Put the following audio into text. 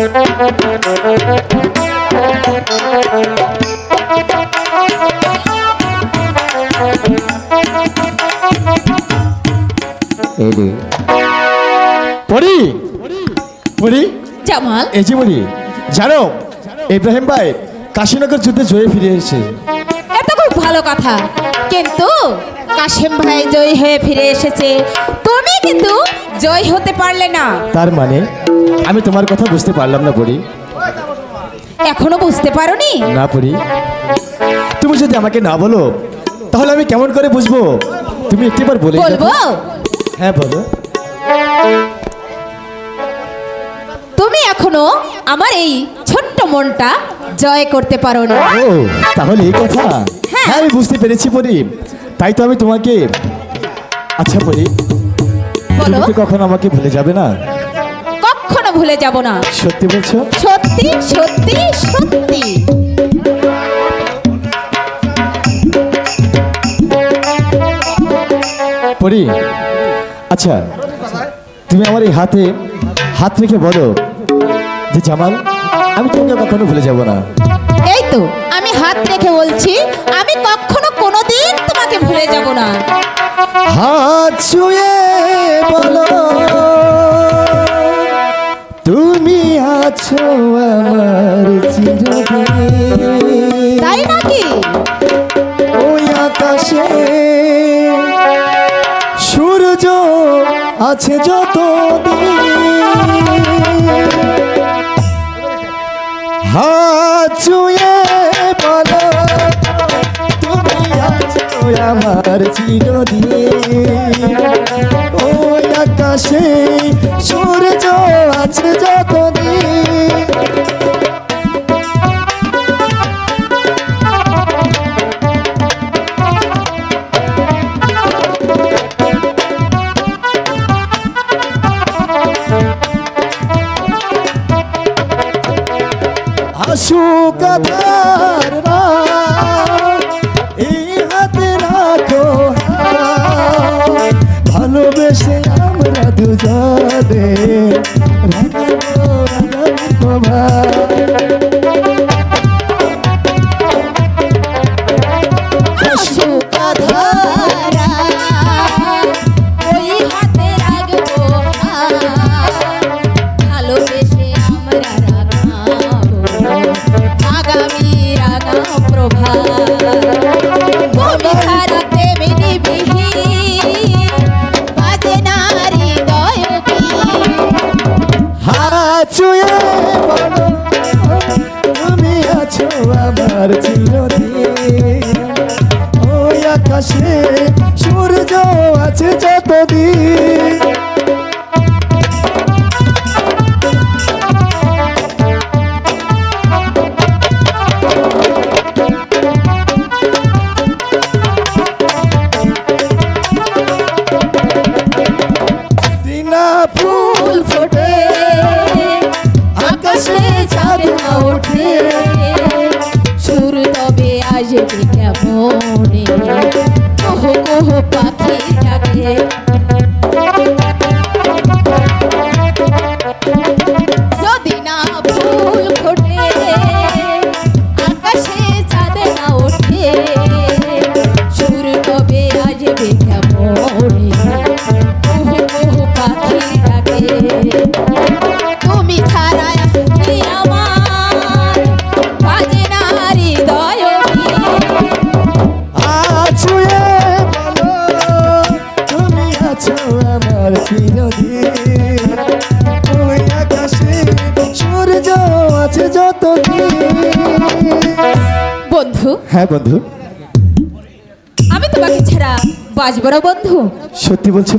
পরি পরি জামাল, এই যে পরি, জানো ইব্রাহিম ভাই কাশীনগর যুদ্ধে জয়ে ফিরে এসেছে। এটা খুব ভালো কথা, কিন্তু কাশেম ভাই জয় হয়ে ফিরে এসেছে, তুমি কিন্তু জয় হতে পারলে না। তার মানে আমি তোমার কথা বুঝতে পারলাম না পরি। এখনো বুঝতে পারোনি? না পরি, তুমি যদি আমাকে না বলো তাহলে আমি কেমন করে বুঝবো? তুমি একটিবার বলে বলবো? হ্যাঁ বলো। তুমি এখনো আমার এই ছোট্ট মনটা জয় করতে পারো না। ও তাহলে এই কথা। হ্যাঁ। হ্যাঁ আমি বুঝতে পেরেছি পরি, তাই তো আমি তোমাকে। আচ্ছা পরি, তুমি বলো। কি কখনো আমাকে ভুলে যাবে না? কখনো ভুলে যাব না। সত্যি বলছো? সত্যি সত্যি সত্যি। পরি আচ্ছা, তুমি আমার এই হাতে হাত রেখে বলো যে জামাল, আমি তোমাকে কখনো ভুলে যাব না। এই তো আমি হাত রেখে বলছি, আমি কখনো কোনোদিন তোমাকে ভুলে যাব না। হাত ছুঁয়ে বলো তুমি আছো আমার চিরদিন। তাই নাকি? ওই আকাশে সূর্য আছে যতদিন, হাত ছুঁয়ে বলো তুমি আছো আমার চিরদিন। ওই আকাশে সূর্য আছে যতদিন। আসুক আধার রাত, এই হাতে রাখো হাত, ভালোবেসে আমরা দুজনে রাঙাবো রাঙাবো প্রভাত। আসুক আধারা, ওই হাতে রাখবো হাত, ভালোবেসে আমরা রাঙাবো আগামী রাঙা প্রভাত। তুমি ছাড়া প্রেমে নিবিহীন, বাজে না হৃদয় হাত ছুঁয়ে বলো তুমি আছো আমার চিরদিন। ওই আকাশে সূর্য আছে যতদিন। দিনা ফুল ফোটে আকাশে চাঁদ না ওঠে, সুর তবে আসবে কেমনে, কোহ কোহ পাখি ডাকে। যদি না ফুল ফোটে, আকাশে চাঁদ না ওঠে, সুর তবে আসবে কেমনে, কোহ কোহ পাখি ডাকে। তুমি ছাড়া কি আমার বাজে না হৃদয় ছুঁয়ে বলো তুমি আছো আমার চিরদিন। ওই আকাশে সূর্য আছে যতদিন। বন্ধু, হ্যাঁ বন্ধু, আমি তোমাকে ছাড়া বাঁচব না বন্ধু। সত্যি বলছো?